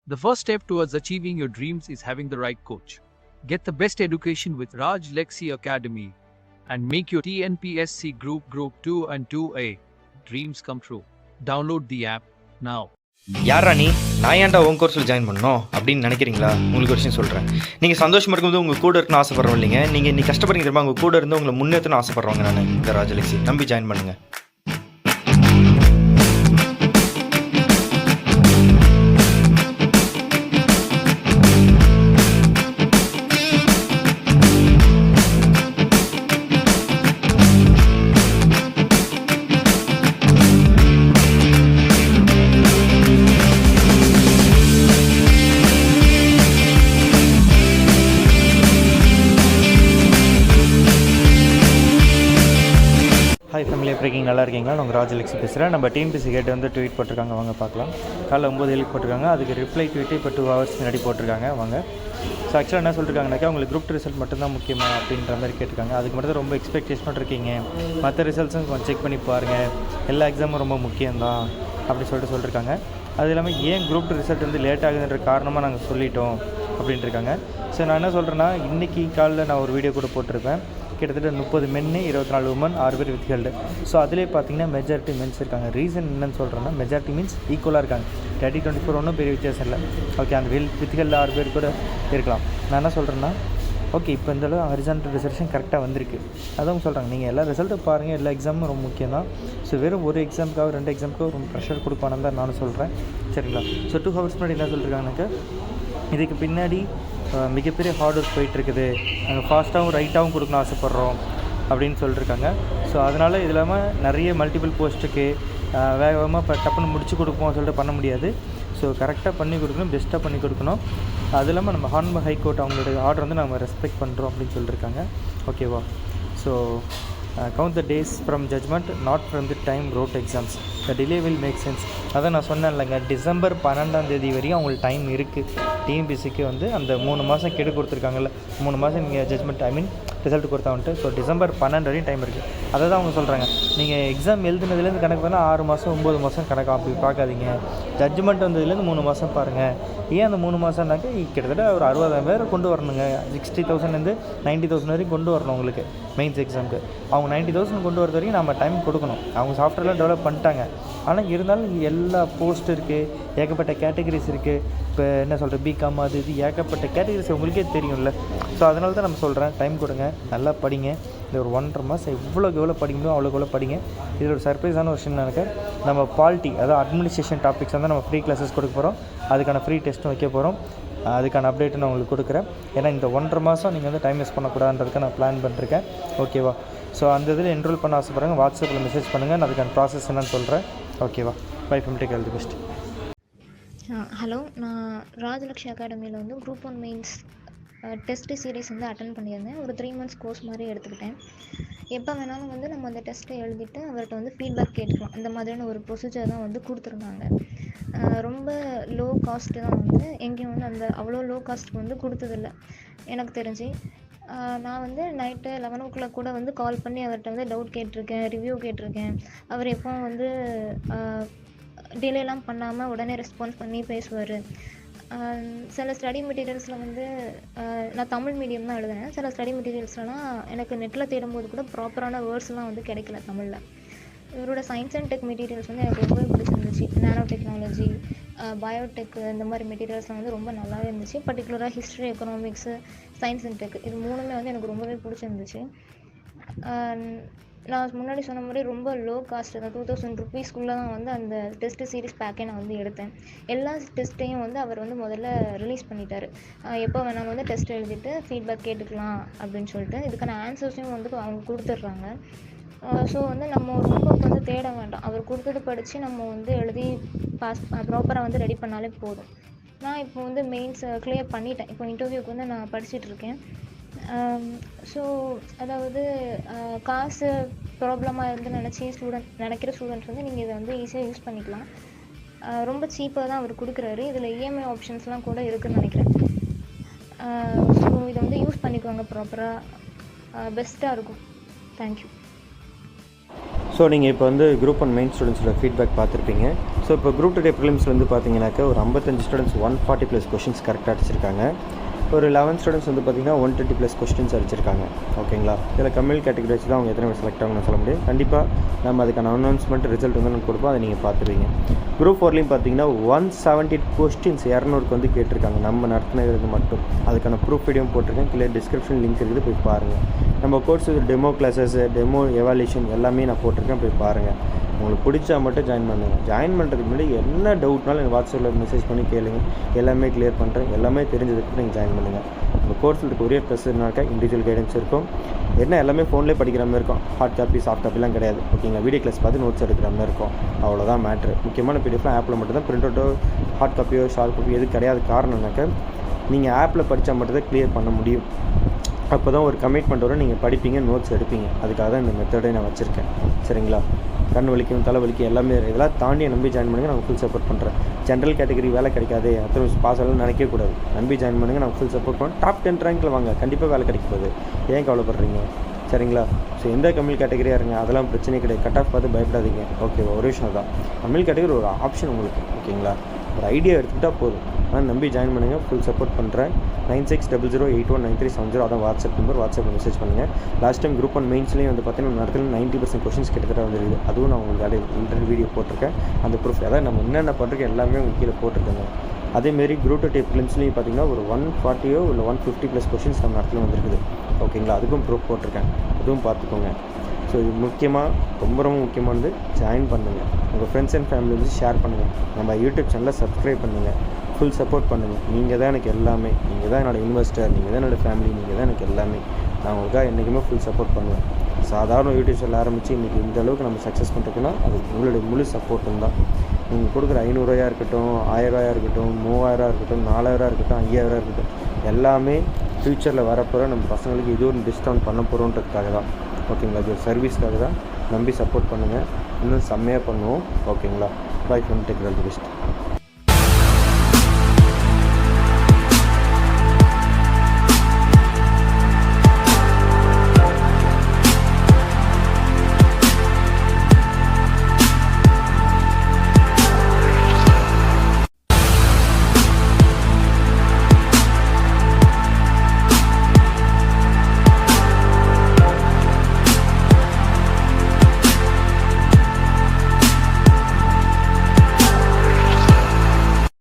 The first step towards achieving your dreams is having the right coach. Get the best education with RAJLAKSI Academy and make your Tnpsc Group 2 and 2A dreams come true. Download the app now. யாரா நான் ஏன்டா உன் கோர்ஸில் join பண்ணணும் அப்படின்னு நினைக்கிறீங்களா? உங்களுக்கு ஒரு விஷயம் சொல்கிறேன். நீங்கள் சந்தோஷமாக இருக்கும்போது உங்கள் கூட இருக்குன்னு ஆசைப்படுறோம் இல்லைங்க. நீங்கள் இன்னைக்கு கஷ்டப்படுறீங்க தெரியுமா? உங்கள் கூட இருந்து உங்களை முன்னேற்றணும்னு ஆசைப்படுறவங்க நான் இந்த ராஜலக்ஷ்மி நம்பி ஜாயின் பண்ணுங்கள். ஹாய் ஃபேமிலி, எப்படி இருக்கீங்க? நல்லா இருக்கீங்களா? நான் உங்கள் ராஜலக்ஷ்மி பேசுகிறேன். நம்ம டிஎன்பிஎஸ்சி கேட்டு வந்து ட்வீட் போட்டிருக்காங்க, வாங்க பார்க்கலாம். காலைல 9 போட்டிருக்காங்க. அதுக்கு ரிப்ளை ட்வீட்டு இப்போ 2 hours முன்னாடி போட்டிருக்காங்க, வாங்க. ஸோ ஆக்சுவலாக என்ன சொல்லியிருக்காங்கனாக்கா, உங்களுக்கு குரூப் 2 ரிசல்ட் மட்டும்தான் முக்கியமா அப்படின்ற மாதிரி கேட்டிருக்காங்க. அதுக்கு மட்டும் தான் ரொம்ப எக்ஸ்பெக்டேஷனோடு இருக்கீங்க. மற்ற ரிசல்ட்ஸும் கொஞ்சம் செக் பண்ணி பாருங்கள், எல்லா எக்ஸாமும் ரொம்ப முக்கியம்தான் அப்படி சொல்லியிருக்காங்க. அது இல்லாமல் ஏன் குரூப் 2 ரிசல்ட் வந்து லேட் ஆகுதுன்ற காரணமாக நாங்கள் சொல்லிட்டோம் அப்படின்ட்டு இருக்காங்க. ஸோ நான் என்ன சொல்கிறேன்னா, இன்றைக்கி காலையில் நான் ஒரு வீடியோ கூட போட்டிருப்பேன். கிட்டத்தட்ட 30 men 24 women 6 bear with held. So அதிலே பார்த்தீங்கன்னா மெஜாரிட்டி மென்ஸ் இருக்காங்க. ரீசன் என்னன்னு சொல்கிறேன்னா, மெஜாரிட்டி மீன்ஸ் ஈக்குவலாக இருக்காங்க. 30-24 ஒன்றும் பெரிய வித்தியாசம் இல்லை. ஓகே, அந்த வித் ஹெல்டு 6 பேர் கூட இருக்கலாம். நான் என்ன சொல்கிறேன்னா, ஓகே இப்போ இந்த அளவு ஹரிசான்டல் ரிசர்வேஷன் கரெக்டாக வந்திருக்கு. அதான் சொல்கிறாங்க, நீங்கள் எல்லா ரிசல்ட்டும் பாருங்கள், எல்லா எக்ஸாமும் ரொம்ப முக்கியம் தான். ஸோ வெறும் ஒரு எக்ஸாமுக்காக 2 எக்ஸாமுக்காக ரொம்ப ப்ரெஷர் கொடுப்பானு தான் நானும் சொல்கிறேன், சரிங்களா? ஸோ 2 hours முன்னாடி என்ன சொல்லியிருக்காங்கனாக்கா, இதுக்கு பின்னாடி மிகப்பெரிய ஹார்ட் ஒர்க் போயிட்டுருக்குது, நாங்கள் ஃபாஸ்ட்டாகவும் ரைட்டாகவும் கொடுக்கணும் ஆசைப்பட்றோம் அப்படின்னு சொல்லியிருக்காங்க. ஸோ அதனால் இது இல்லாமல் நிறைய மல்டிபிள் போஸ்ட்டுக்கு வேகமாக இப்போ டப்புன்னு முடிச்சு கொடுப்போம் சொல்லிட்டு பண்ண முடியாது. ஸோ கரெக்டாக பண்ணி கொடுக்கணும், பெஸ்ட்டாக பண்ணி கொடுக்கணும். அது இல்லாமல் நம்ம ஹார்ன்ப ஹைகோர்ட் அவங்களுடைய ஆர்டர் வந்து நம்ம ரெஸ்பெக்ட் பண்ணுறோம் அப்படின்னு சொல்லியிருக்காங்க, ஓகேவா? So count the days from judgment, not from the time wrote exams. The delay will make sense. அதான் நான் சொன்னேன் இல்லைங்க, டிசம்பர் 12 வரையும் அவங்களுக்கு டைம் இருக்குது. டிஎன்பிஎஸ்சிக்கு வந்து அந்த 3 மாதம் கெடு கொடுத்துருக்காங்கல்ல, 3 மாதம் நீங்கள் ஜட்ஜ்மெண்ட் ரிசல்ட் கொடுத்தான்ட்டு. ஸோ டிசம்பர் 12 வரையும் டைம் இருக்குது. அதை தான் அவங்க சொல்கிறாங்க. நீங்கள் எக்ஸாம் எழுதுனதுலேருந்து கணக்கு பண்ணால் 6 மாதம் 9 மாதம் கணக்கு அப்படி பார்க்காதீங்க. ஜட்ஜ்மெண்ட் வந்ததுலேருந்து 3 மாதம் பாருங்கள். ஏன் அந்த 3 மாதம்னாக்கா கிட்டத்தட்ட ஒரு 60,000 பேர் கொண்டு வரணுங்க. 60,000 90,000 வரைக்கும் கொண்டு வரணும் உங்களுக்கு மெயின்ஸ் எக்ஸாமுக்கு. அவங்க 90,000 கொண்டு வரது வரைக்கும் நம்ம டைம் கொடுக்கணும். அவங்க சாஃப்ட்வேர்லாம் டெவலப் பண்ணிட்டாங்க. ஆனால் இருந்தாலும் எல்லா போஸ்ட் இருக்குது, ஏகப்பட்ட கேட்டகரிஸ் இருக்குது. இப்போ என்ன சொல்கிற பிகாம் அது இது ஏகப்பட்ட கேட்டகரிஸ் உங்களுக்கே தெரியும்ல. ஸோ அதனால தான் நம்ம சொல்கிறேன், டைம் கொடுங்க, நல்லா படிங்க. இந்த ஒரு 1.5 மாதம் எவ்வளோ படிக்க முடியும் அவ்வளோக்கு படிங்க. இதில் ஒரு சர்ப்ரைஸான ஒரு விஷயம் நினைக்க, நம்ம பாலிட்டி அதாவது அட்மினிஸ்ட்ரேஷன் டாபிக்ஸ் வந்து நம்ம ஃப்ரீ கிளாஸஸ் கொடுக்க போகிறோம். அதுக்கான ஃப்ரீ டெஸ்ட்டும் வைக்க போகிறோம். அதுக்கான அப்டேட்டு நான் உங்களுக்கு கொடுக்குறேன். ஏன்னா இந்த 1.5 மாதம் நீங்கள் வந்து டைம் வேஸ்ட் பண்ணக்கூடாதுன்றதுக்கு நான் பிளான் பண்ணிருக்கேன், ஓகேவா? ஸோ அந்த இதில் என்ரோல் பண்ண ஆசைப்படுறாங்க, வாட்ஸ்அப்பில் மெசேஜ் பண்ணுங்கள், நான் அதுக்கான ப்ராசஸ் என்னன்னு சொல்கிறேன், ஓகேவா? By from take all the best. Hello, நான் ராஜலக்ஷ்மி அகாடமியில் வந்து குரூப் 1 மெயின்ஸ் டெஸ்ட் சீரீஸ் வந்து அட்டன் பண்ணியிருந்தேன். ஒரு 3 months கோர்ஸ் மாதிரி எடுத்துக்கிட்டேன். எப்போ வேணாலும் வந்து நம்ம அந்த டெஸ்ட்டை எழுதிட்டு அவர்கிட்ட வந்து ஃபீட்பேக் கேட்டுக்கலாம். அந்த மாதிரியான ஒரு ப்ரொசீஜர் தான் வந்து கொடுத்துருந்தாங்க. ரொம்ப லோ காஸ்ட்டு தான் வந்து எங்கேயும் வந்து அந்த அவ்வளோ லோ காஸ்ட்டுக்கு வந்து கொடுத்ததில்ல எனக்கு தெரிஞ்சு. நான் வந்து நைட்டு 11 o'clock கூட வந்து கால் பண்ணி அவர்கிட்ட வந்து டவுட் கேட்டிருக்கேன், ரிவ்யூ கேட்டிருக்கேன். அவர் எப்போ வந்து டிலேலாம் பண்ணாமல் உடனே ரெஸ்பான்ஸ் பண்ணி பேசுவார். சில ஸ்டடி மெட்டீரியல்ஸில் வந்து நான் தமிழ் மீடியம் தான் எழுதினேன். சில ஸ்டடி மெட்டீரியல்ஸ்லாம் எனக்கு நெட்டில் தேடும்போது கூட ப்ராப்பரான வேர்ட்ஸ்லாம் வந்து கிடைக்கல தமிழில். இவரோட சயின்ஸ் அண்ட் டெக் மெட்டீரியல்ஸ் வந்து எனக்கு ரொம்பவே பிடிச்சிருந்துச்சு. நானோ டெக்னாலஜி, பயோடெக், இந்த மாதிரி மெட்டீரியல்ஸ்லாம் வந்து ரொம்ப நல்லாவே இருந்துச்சு. பர்டிகுலராக history, economics, science and tech இது 3மே வந்து எனக்கு ரொம்பவே பிடிச்சிருந்துச்சு. நான் முன்னாடி சொன்ன மாதிரி ரொம்ப லோ காஸ்ட்டு தான், 2000 rupeesக்குள்ளே தான் வந்து அந்த டெஸ்ட் சீரிஸ் பேக்கே நான் வந்து எடுத்தேன். எல்லா டெஸ்ட்டையும் வந்து அவர் வந்து முதல்ல ரிலீஸ் பண்ணிட்டார். எப்போ வேணாலும் வந்து டெஸ்ட் எழுதிட்டு ஃபீட்பேக் கேட்டுக்கலாம் அப்படின்னு சொல்லிட்டு இதுக்கான ஆன்சர்ஸையும் வந்து அவங்க கொடுத்துட்றாங்க. ஸோ வந்து நம்ம ரொம்ப வந்து தேட வேண்டாம். அவர் கொடுத்தது படித்து நம்ம வந்து எழுதி பாஸ் ப்ராப்பராக வந்து ரெடி பண்ணாலே போதும். நான் இப்போ வந்து மெயின்ஸ் கிளியர் பண்ணிட்டேன். இப்போ இன்டர்வியூக்கு வந்து நான் படிச்சுட்ருக்கேன். ஸோ அதாவது காசு ப்ராப்ளமாக இருந்து நினைக்கிற ஸ்டூடெண்ட்ஸ் வந்து நீங்கள் இதை வந்து ஈஸியாக யூஸ் பண்ணிக்கலாம். ரொம்ப சீப்பாக தான் அவர் கொடுக்குறாரு. இதில் இஎம்ஐ ஆப்ஷன்ஸ்லாம் கூட இருக்குதுன்னு நினைக்கிறேன். ஸோ இதை வந்து யூஸ் பண்ணிக்குவாங்க, ப்ராப்பராக பெஸ்ட்டாக இருக்கும். தேங்க்யூ. ஸோ நீங்கள் இப்போ வந்து குரூப் 1 மெயின் ஸ்டூடெண்ட்ஸோட ஃபீட்பேக் பார்த்துருப்பீங்க. ஸோ இப்போ குரூப் 2 ப்ரிலிம்ஸ் வந்து பார்த்தீங்கன்னாக்கா ஒரு 55 ஸ்டூடெண்ட்ஸ் 140+ கொஷின்ஸ் கரெக்டாக அடிச்சிருக்காங்க. ஒரு 11 ஸ்டூடெண்ட்ஸ் வந்து பார்த்திங்கன்னா 120+ கொஸ்டின்ஸ் அடிச்சிருக்காங்க. ஓகேங்களா? இதில் கம்யூனல் கேட்டகரி வச்சு தான் அவங்க எத்தனை பேர் செலக்ட் ஆகணும்னு சொல்ல முடியும். கண்டிப்பாக நம்ம அதுக்கான அனௌன்ஸ்மெண்ட் ரிசல்ட் வந்து நம்ம கொடுப்போம், அதை நீங்கள் பார்த்துருவீங்க. குரூப் 4லையும் பார்த்தீங்கன்னா 170 கொஸ்டின்ஸ் 200க்கு வந்து கேட்டிருக்காங்க நம்ம நடத்தினது மட்டும். அதுக்கான ப்ரூஃப் வீடியோ போட்டிருக்கேன், கீழே டிஸ்கிரிப்ஷன் லிங்க் இருக்குது, போய் பாருங்கள். நம்ம course demo classes, demo evaluation எல்லாமே நான் போட்டிருக்கேன், போய் பாருங்கள். உங்களுக்கு பிடிச்சா மட்டும் ஜாயின் பண்ணுங்கள். ஜாயின் பண்ணுறதுக்கு முன்னாடி என்ன டவுட்னாலும் எனக்கு வாட்ஸ்அப்பில் மெசேஜ் பண்ணி கேளுங்க, எல்லாமே கிளியர் பண்ணுறேன். எல்லாமே தெரிஞ்சதுக்கு நீங்கள் ஜாயின் பண்ணுங்கள். உங்கள் கோர்ஸில் இருக்க ஒரே ப்ளஸ்னாக்கா இண்டிவிஜுவல் கைடன்ஸ் இருக்கும். என்ன எல்லாமே ஃபோன்லேயே படிக்கிற மாதிரி இருக்கும். ஹார்ட் காப்பி சாஃப்ட் காப்பிலாம் கிடையாது. ஓகேங்களா? வீடியோ கிளாஸ் பார்த்து நோட்ஸ் எடுக்கிற மாதிரி இருக்கும். அவ்வளோதான் மேட்ரு. முக்கியமான பிடிஎஃப்லாம் ஆப்பில் மட்டும் தான். பிரிண்ட் அவுட்டோ ஹார்ட் காப்பியோ ஷார்ட் காப்பியோ எது கிடையாது. காரணம்னாக்கா நீங்கள் ஆப்பில் படித்தா மட்டும் தான் கிளியர் பண்ண முடியும். அப்போ தான் ஒரு கமிட்மெண்ட் வரும், நீங்கள் படிப்பீங்க, நோட்ஸ் எடுப்பீங்க. அதுக்காக தான் இந்த மெத்தடை நான் வச்சுருக்கேன். சரிங்களா? கண் வலிக்கும், தலை வலிக்கும் எல்லாமே இதெல்லாம் தாண்டி நம்பி ஜாயின் பண்ணுங்கள். நான் ஃபுல் சப்போர்ட் பண்ணுறேன். ஜென்ரல் கேட்டகரி வேலை கிடைக்காது, அத்தனை பாஸ் ஆகலாம் நினைக்கவே கூடாது. நம்பி ஜாயின் பண்ணுங்கள், நான் ஃபுல் சப்போர்ட் பண்ணுறேன். டாப் 10 ரேங்கில் வாங்க, கண்டிப்பாக வேலை கிடைக்க போகுது. ஏன் கவலைப்படுறீங்க? சரிங்களா? ஸோ எந்த கம்யூனல் கேட்டகரியாக இருங்க, அதெல்லாம் பிரச்சனை கிடையாது. கட் ஆஃப் பார்த்து பயப்படாதீங்க. ஓகே, ஒரு விஷயம் தான், கம்யூனல் கேட்டகரி ஒரு ஆப்ஷன் உங்களுக்கு. ஓகேங்களா? ஒரு ஐடியா எடுத்துக்கிட்டால் போதும். ஆனால் நம்பி ஜாயின் பண்ணுங்கள், ஃபுல் சப்போர்ட் பண்ணுறேன். 9600819370 அதான் வாட்ஸ்அப் நம்பர். வாட்ஸ்அப்பில் மெசேஜ் பண்ணுங்கள். லாஸ்ட் டைம் குரூப் 1 மெயின்ஸ்லேயும் வந்து பார்த்தீங்கன்னா நடத்துல 90% கொஷின்ஸ் கிட்டத்தட்ட வந்துருக்குது. அதுவும் நான் உங்களுக்கு இன்டர்வியூ வீடியோ போட்டிருக்கேன். அந்த ப்ரூஃப் அதாவது நம்ம என்னென்ன பண்ணுறோம் எல்லாமே உங்களுக்கு கீழே போட்டிருக்கேங்க. அதேமாரி குரூப் 2 ப்ரிலிம்ஸ்லேயும் பார்த்தீங்கன்னா ஒரு 140 இல்லை 150+ கொஷின்ஸ் நம்ம இடத்துல வந்துருக்குது. ஓகேங்களா? அதுக்கும் ப்ரூஃப் போட்டிருக்கேன், அதுவும் பார்த்துக்கோங்க. ஸோ இது முக்கியமாக ரொம்ப ரொம்ப முக்கியமானது, ஜாயின் பண்ணுங்கள். உங்கள் ஃப்ரெண்ட்ஸ் அண்ட் ஃபேமிலி வந்து ஷேர் பண்ணுங்கள். நம்ம யூடியூப் சேனலை சப்ஸ்கிரைப் பண்ணுங்கள். ஃபுல் சப்போர்ட் பண்ணுங்கள். நீங்கள் தான் எனக்கு எல்லாமே. நீங்கள் தான் என்னோடய இன்வெஸ்டர், நீங்கள் தான் என்னோடய ஃபேமிலி, நீங்கள் தான் எனக்கு எல்லாமே. நான் உங்களுக்காக என்றைக்குமே ஃபுல் சப்போர்ட் பண்ணுவேன். சாதாரண யூடியூப் சேனல் ஆரம்பித்து இன்றைக்கி இந்த அளவுக்கு நம்ம சக்ஸஸ் பண்ணுறதுக்குன்னா அது உங்களுடைய முழு சப்போர்ட்டும் தான். நீங்கள் கொடுக்குற 500 ரூபாயாக இருக்கட்டும், 1000 ரூபாயாக இருக்கட்டும், 3000 இருக்கட்டும், 4000 இருக்கட்டும், 5000 இருக்கட்டும், எல்லாமே ஃப்யூச்சரில் வரப்போகிற நம்ம பசங்களுக்கு இது ஒரு டிஸ்கவுண்ட் பண்ண போகிறோன்றதுக்காக தான். ஓகேங்களா? இது ஒரு சர்வீஸ்க்காக தான். நம்பி சப்போர்ட் பண்ணுங்கள். இன்னும் செம்மையாக பண்ணுவோம். ஓகேங்களா? By from take all the best.